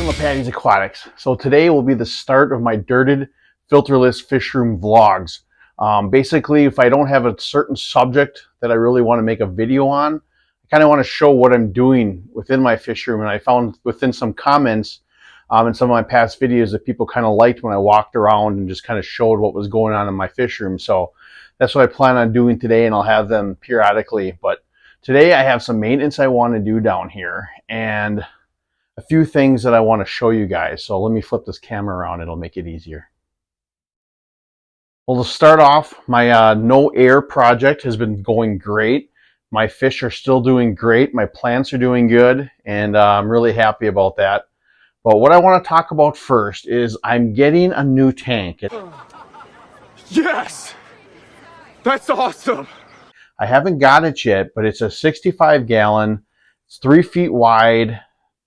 Welcome to Patty's Aquatics. So today will be the start of my dirted, filterless fish room vlogs. Basically, if I don't have a certain subject that I really want to make a video on, I kind of want to show what I'm doing within my fish room. And I found within some comments in some of my past videos that people kind of liked when I walked around and just kind of showed what was going on in my fish room. So that's what I plan on doing today, and I'll have them periodically. But today I have some maintenance I want to do down here, and a few things that I want to show you guys. So let me flip this camera around, it'll make it easier. Well, to start off, my no air project has been going great. My fish are still doing great. My plants are doing good, and I'm really happy about that. But what I want to talk about first is I'm getting a new tank. Yes! That's awesome! I haven't got it yet, but it's a 65 gallon, it's 3 feet wide,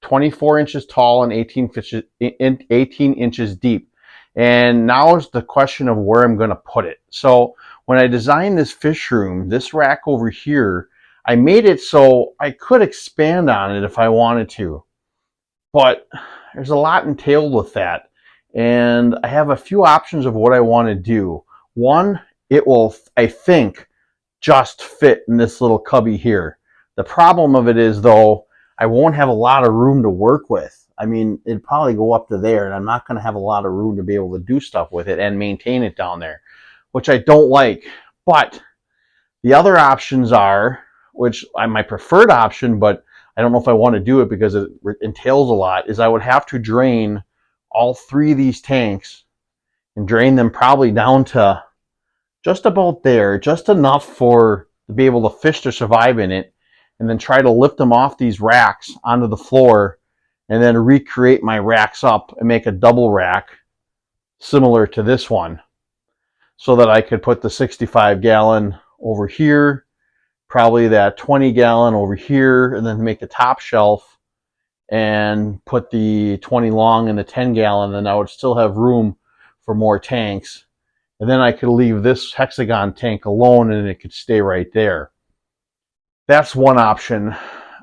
24 inches tall, and 18 inches deep. And now is the question of where I'm going to put it. So when I designed this fish room, this rack over here, I made it so I could expand on it if I wanted to. But there's a lot entailed with that. And I have a few options of what I want to do. One, it will, I think, just fit in this little cubby here. The problem of it is, though, I won't have a lot of room to work with. I mean, it'd probably go up to there, and I'm not going to have a lot of room to be able to do stuff with it and maintain it down there, which I don't like. But the other options are, which are my preferred option, but I don't know if I want to do it because it entails a lot, is I would have to drain all 3 of these tanks and drain them probably down to just about there, just enough for to be able to fish to survive in it, and then try to lift them off these racks onto the floor, and then recreate my racks up and make a double rack similar to this one, so that I could put the 65 gallon over here, probably that 20 gallon over here, and then make the top shelf and put the 20 long and the 10 gallon, and I would still have room for more tanks. And then I could leave this hexagon tank alone and it could stay right there. That's one option.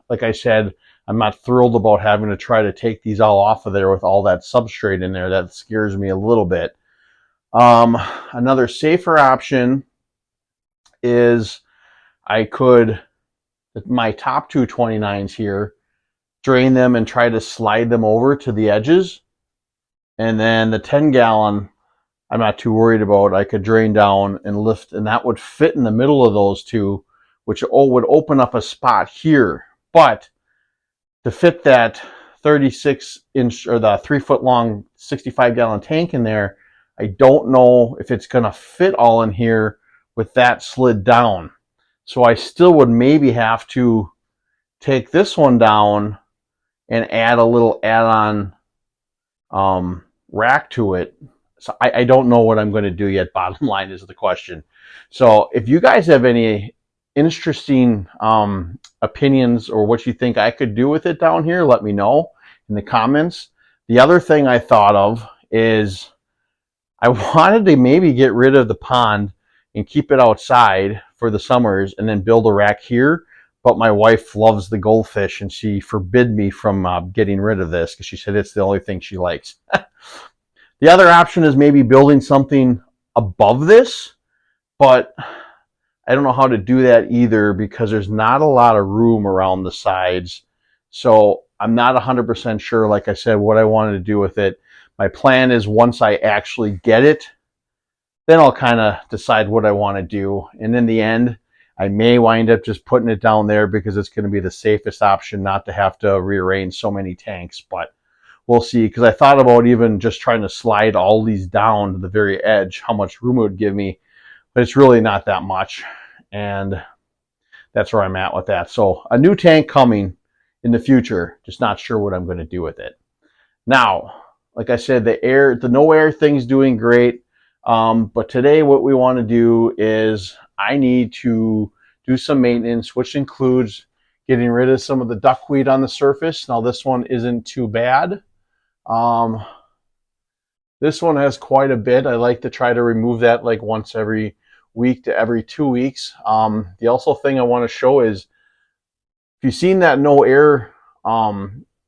Like I said, I'm not thrilled about having to try to take these all off of there with all that substrate in there. That scares me a little bit. Another safer option is I could, my top 2 29s here, drain them and try to slide them over to the edges. And then the 10 gallon, I'm not too worried about. I could drain down and lift, and that would fit in the middle of those two, which would open up a spot here. But to fit that 36 inch or the 3 foot long 65 gallon tank in there, I don't know if it's going to fit all in here with that slid down. So I still would maybe have to take this one down and add a little add-on rack to it. So I don't know what I'm going to do yet. Bottom line is the question. So if you guys have any interesting opinions or what you think I could do with it down here, let me know in the comments. The other thing I thought of is I wanted to maybe get rid of the pond and keep it outside for the summers and then build a rack here. But my wife loves the goldfish, and she forbid me from getting rid of this because she said it's the only thing she likes. The other option is maybe building something above this, but I don't know how to do that either because there's not a lot of room around the sides. So I'm not 100% sure, like I said, what I wanted to do with it. My plan is once I actually get it, then I'll kind of decide what I want to do. And in the end, I may wind up just putting it down there because it's going to be the safest option not to have to rearrange so many tanks. But we'll see, because I thought about even just trying to slide all these down to the very edge, how much room it would give me. But it's really not that much, and that's where I'm at with that. So a new tank coming in the future, just not sure what I'm going to do with it. Now, like I said, the no air thing's doing great, but today what we want to do is I need to do some maintenance, which includes getting rid of some of the duckweed on the surface. Now this one isn't too bad. This one has quite a bit. I like to try to remove that like once every week to every 2 weeks. The also thing I want to show is, if you've seen that no air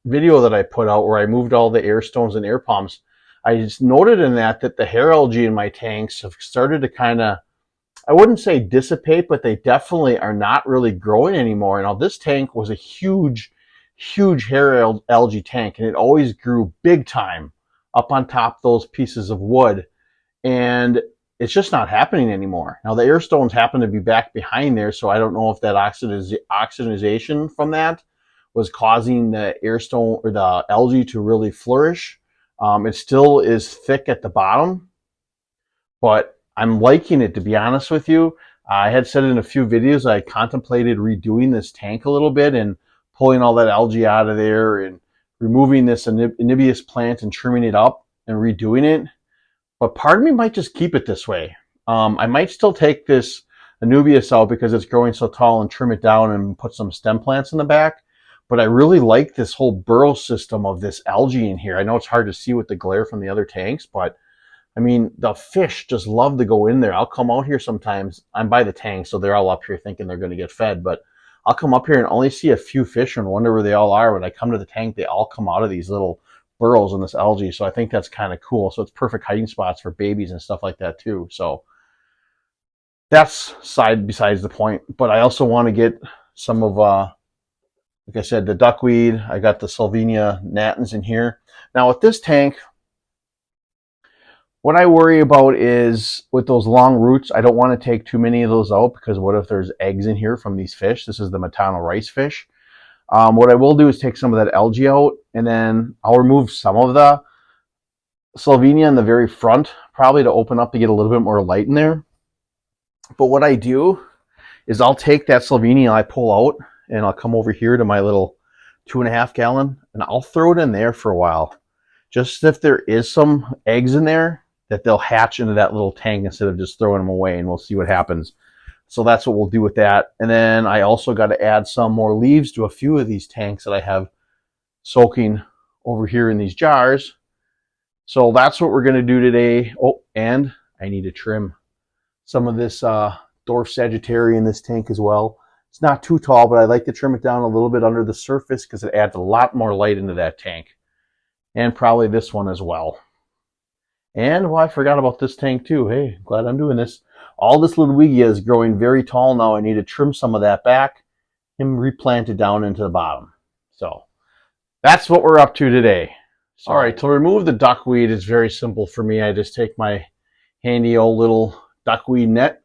video that I put out where I moved all the air stones and air pumps, I just noted in that the hair algae in my tanks have started to kind of, I wouldn't say dissipate, but they definitely are not really growing anymore. Now, this tank was a huge, huge hair algae tank, and it always grew big time up on top of those pieces of wood. And it's just not happening anymore. Now, the air stones happen to be back behind there, so I don't know if that oxidization from that was causing the air stone or the algae to really flourish. It still is thick at the bottom, but I'm liking it, to be honest with you. I had said in a few videos I contemplated redoing this tank a little bit and pulling all that algae out of there and removing this annibius plant and trimming it up and redoing it. But part of me might just keep it this way. I might still take this Anubias out because it's growing so tall and trim it down and put some stem plants in the back. But I really like this whole burrow system of this algae in here. I know it's hard to see with the glare from the other tanks, but I mean, the fish just love to go in there. I'll come out here sometimes. I'm by the tank, so they're all up here thinking they're going to get fed. But I'll come up here and only see a few fish and wonder where they all are. When I come to the tank, they all come out of these little burrows in this algae. So I think that's kind of cool. So it's perfect hiding spots for babies and stuff like that too. So that's besides the point. But I also want to get some of, like I said, the duckweed. I got the Salvinia natans in here. Now with this tank, what I worry about is with those long roots, I don't want to take too many of those out because what if there's eggs in here from these fish? This is the Matano rice fish. What I will do is take some of that algae out, and then I'll remove some of the Salvinia in the very front, probably to open up to get a little bit more light in there. But what I do is I'll take that Salvinia I pull out, and I'll come over here to my little 2.5 gallon, and I'll throw it in there for a while. Just if there is some eggs in there, that they'll hatch into that little tank instead of just throwing them away, and we'll see what happens. So that's what we'll do with that. And then I also got to add some more leaves to a few of these tanks that I have soaking over here in these jars. So that's what we're going to do today. Oh, and I need to trim some of this dwarf Sagittaria in this tank as well. It's not too tall, but I like to trim it down a little bit under the surface because it adds a lot more light into that tank. And probably this one as well. And, well, I forgot about this tank too. Hey, glad I'm doing this. All this Ludwigia is growing very tall now. I need to trim some of that back and replant it down into the bottom. So that's what we're up to today. So, all right, to remove the duckweed is very simple for me. I just take my handy old little duckweed net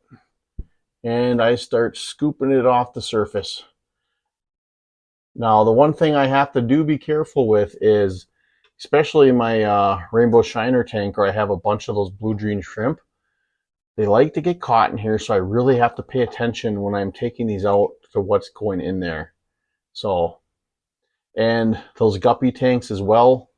and I start scooping it off the surface. Now, the one thing I have to be careful with is, especially in my rainbow shiner tank where I have a bunch of those blue green shrimp, they like to get caught in here, so I really have to pay attention when I'm taking these out to what's going in there. So, and those guppy tanks as well,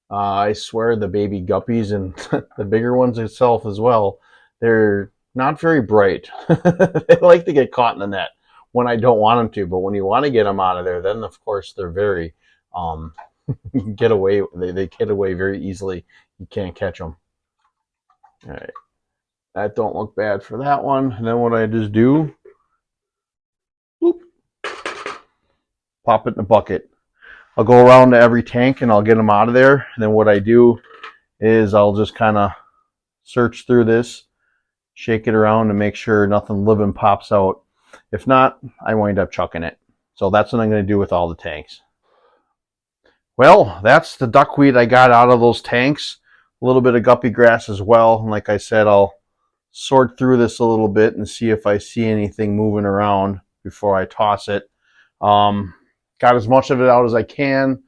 I swear the baby guppies and the bigger ones itself as well, they're not very bright. They like to get caught in the net when I don't want them to, but when you want to get them out of there, then of course they're very get away. They get away very easily. You can't catch them. All right, that don't look bad for that one. And then what I just do, whoop, pop it in a bucket. I'll go around to every tank and I'll get them out of there. And then what I do is I'll just kind of search through this, shake it around to make sure nothing living pops out. If not, I wind up chucking it. So that's what I'm going to do with all the tanks. Well, that's the duckweed I got out of those tanks. A little bit of guppy grass as well. And like I said, I'll sort through this a little bit and see if I see anything moving around before I toss it. Got as much of it out as I can.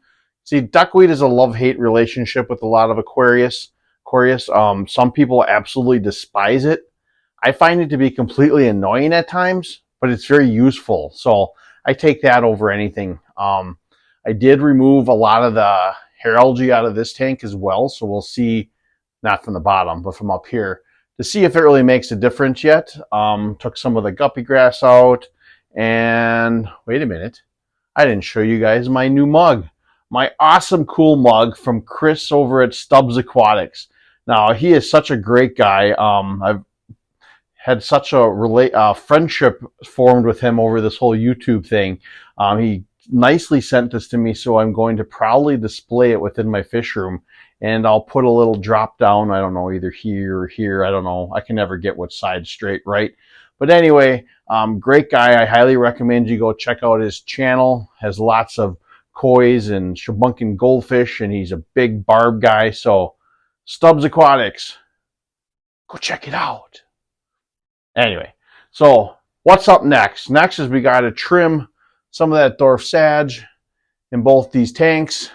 See, duckweed is a love-hate relationship with a lot of Aquarius. Some people absolutely despise it. I find it to be completely annoying at times, but it's very useful. So I take that over anything. I did remove a lot of the hair algae out of this tank as well, so we'll see, not from the bottom, but from up here, to see if it really makes a difference yet. Took some of the guppy grass out, and wait a minute, I didn't show you guys my new mug. My awesome cool mug from Chris over at Stubbs Aquatics. Now, he is such a great guy. I've had such a friendship formed with him over this whole YouTube thing. He nicely sent this to me, so I'm going to proudly display it within my fish room. And I'll put a little drop down, I don't know, either here or here. I don't know. I can never get which side straight right. But anyway, great guy. I highly recommend you go check out his channel. Has lots of kois and shabunkin goldfish, and he's a big barb guy. So Stubbs Aquatics, go check it out. Anyway, so what's up next? Next is we got to trim some of that dwarf sage in both these tanks,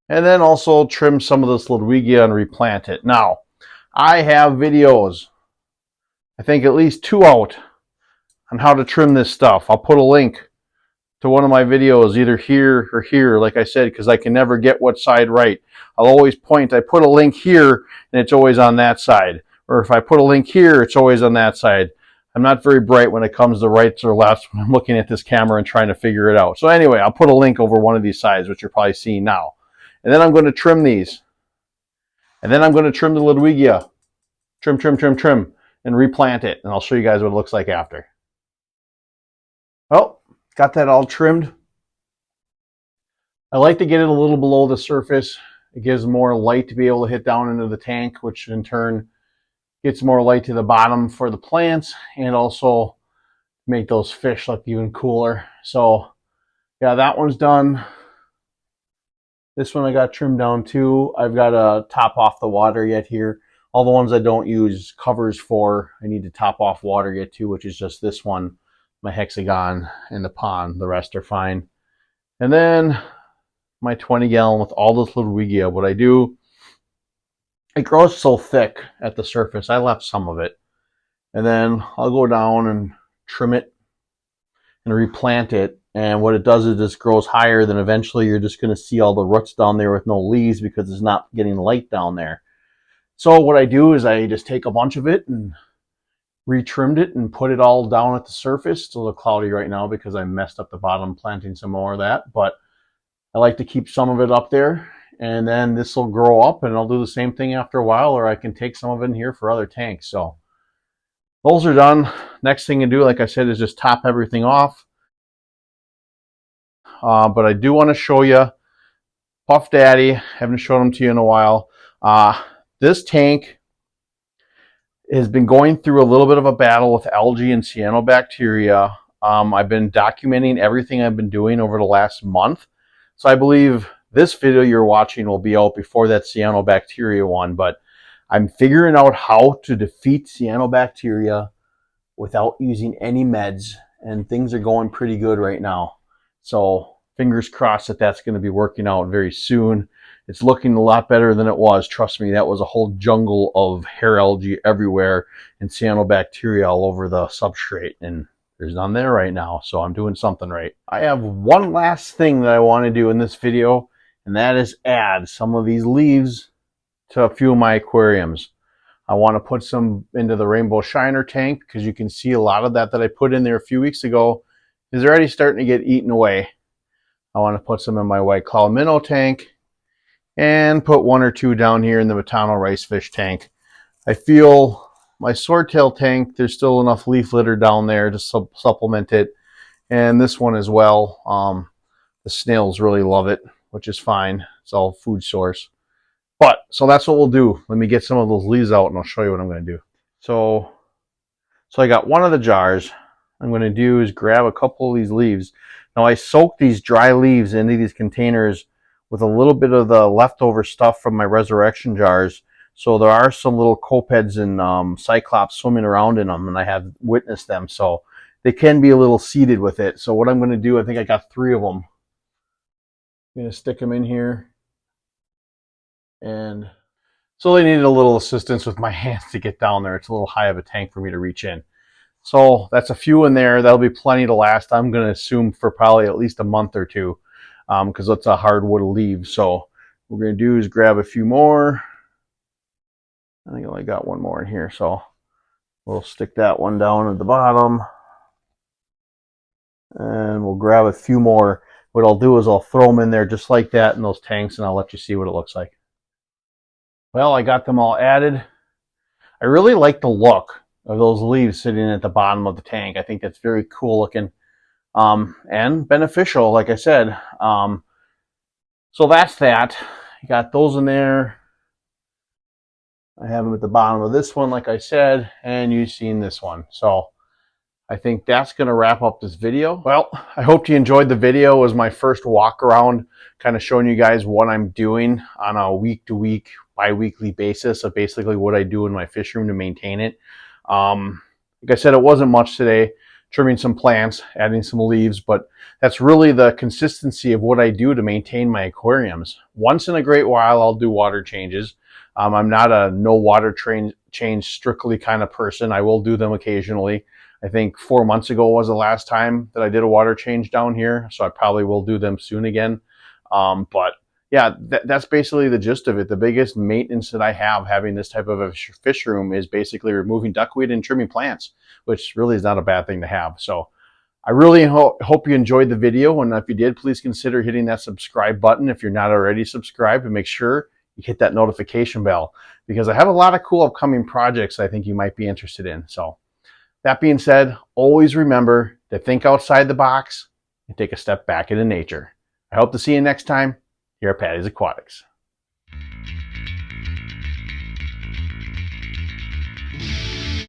and then also trim some of this Ludwigia and replant it. Now, I have videos, I think at least 2 out, on how to trim this stuff. I'll put a link to one of my videos either here or here, like I said, because I can never get what side right. I'll always point, I put a link here and it's always on that side. Or if I put a link here, it's always on that side. I'm not very bright when it comes to rights or lefts when I'm looking at this camera and trying to figure it out. So anyway, I'll put a link over one of these sides, which you're probably seeing now. And then I'm going to trim these. And then I'm going to trim the Ludwigia. Trim, trim, trim, trim. And replant it. And I'll show you guys what it looks like after. Well, got that all trimmed. I like to get it a little below the surface. It gives more light to be able to hit down into the tank, which in turn gets more light to the bottom for the plants and also make those fish look even cooler. So yeah, that one's done. This one I got trimmed down too. I've got to top off the water yet here. All the ones I don't use covers for, I need to top off water yet too, which is just this one, my hexagon in the pond. The rest are fine. And then my 20 gallon with all this Ludwigia. What I do, it grows so thick at the surface. I left some of it. And then I'll go down and trim it and replant it. And what it does is it just grows higher. Then eventually you're just going to see all the roots down there with no leaves because it's not getting light down there. So what I do is I just take a bunch of it and retrimmed it and put it all down at the surface. It's a little cloudy right now because I messed up the bottom planting some more of that. But I like to keep some of it up there. And then this will grow up and I'll do the same thing after a while, or I can take some of it in here for other tanks. So those are done. Next thing to do, like I said, is just top everything off. But I do want to show you Puff Daddy. Haven't shown them to you in a while. This tank has been going through a little bit of a battle with algae and cyanobacteria. I've been documenting everything I've been doing over the last month. So I believe this video you're watching will be out before that cyanobacteria one, but I'm figuring out how to defeat cyanobacteria without using any meds, and things are going pretty good right now. So fingers crossed that that's going to be working out very soon. It's looking a lot better than it was. Trust me, that was a whole jungle of hair algae everywhere and cyanobacteria all over the substrate, and there's none there right now, so I'm doing something right. I have one last thing that I want to do in this video, and that is add some of these leaves to a few of my aquariums. I want to put some into the rainbow shiner tank because you can see a lot of that I put in there a few weeks ago is already starting to get eaten away. I want to put some in my white cloud minnow tank and put 1 or 2 down here in the Matano rice fish tank. I feel my swordtail tank, there's still enough leaf litter down there to supplement it, and this one as well. The snails really love it, which is fine. It's all food source. But, so that's what we'll do. Let me get some of those leaves out and I'll show you what I'm going to do. So I got one of the jars. I'm going to do is grab a couple of these leaves. Now I soaked these dry leaves into these containers with a little bit of the leftover stuff from my resurrection jars. So there are some little copeds and cyclops swimming around in them, and I have witnessed them. So they can be a little seeded with it. So what I'm going to do, I think I got 3 of them. I'm going to stick them in here. And so they needed a little assistance with my hands to get down there. It's a little high of a tank for me to reach in. So that's a few in there. That'll be plenty to last. I'm going to assume for probably at least a month or 2 because it's a hardwood leaf. So what we're going to do is grab a few more. I think I only got 1 more in here. So we'll stick that one down at the bottom. And we'll grab a few more. What I'll do is I'll throw them in there just like that in those tanks, and I'll let you see what it looks like. Well, I got them all added. I really like the look of those leaves sitting at the bottom of the tank. I think that's very cool looking. and beneficial, like I said. So that's that. You got those in there. I have them at the bottom of this one, like I said, and you've seen this one. So I think that's going to wrap up this video. Well, I hope you enjoyed the video. It was my first walk around, kind of showing you guys what I'm doing on a week-to-week, bi-weekly basis of basically what I do in my fish room to maintain it. Like I said, it wasn't much today, trimming some plants, adding some leaves, but that's really the consistency of what I do to maintain my aquariums. Once in a great while, I'll do water changes. I'm not a no water change strictly kind of person. I will do them occasionally. I think 4 months ago was the last time that I did a water change down here, so I probably will do them soon again. But yeah, that's basically the gist of it. The biggest maintenance that I have having this type of a fish room is basically removing duckweed and trimming plants, which really is not a bad thing to have. So I really hope you enjoyed the video, and if you did, please consider hitting that subscribe button if you're not already subscribed, and make sure you hit that notification bell, because I have a lot of cool upcoming projects I think you might be interested in. So that being said, always remember to think outside the box and take a step back into nature. I hope to see you next time here at Patty's Aquatics.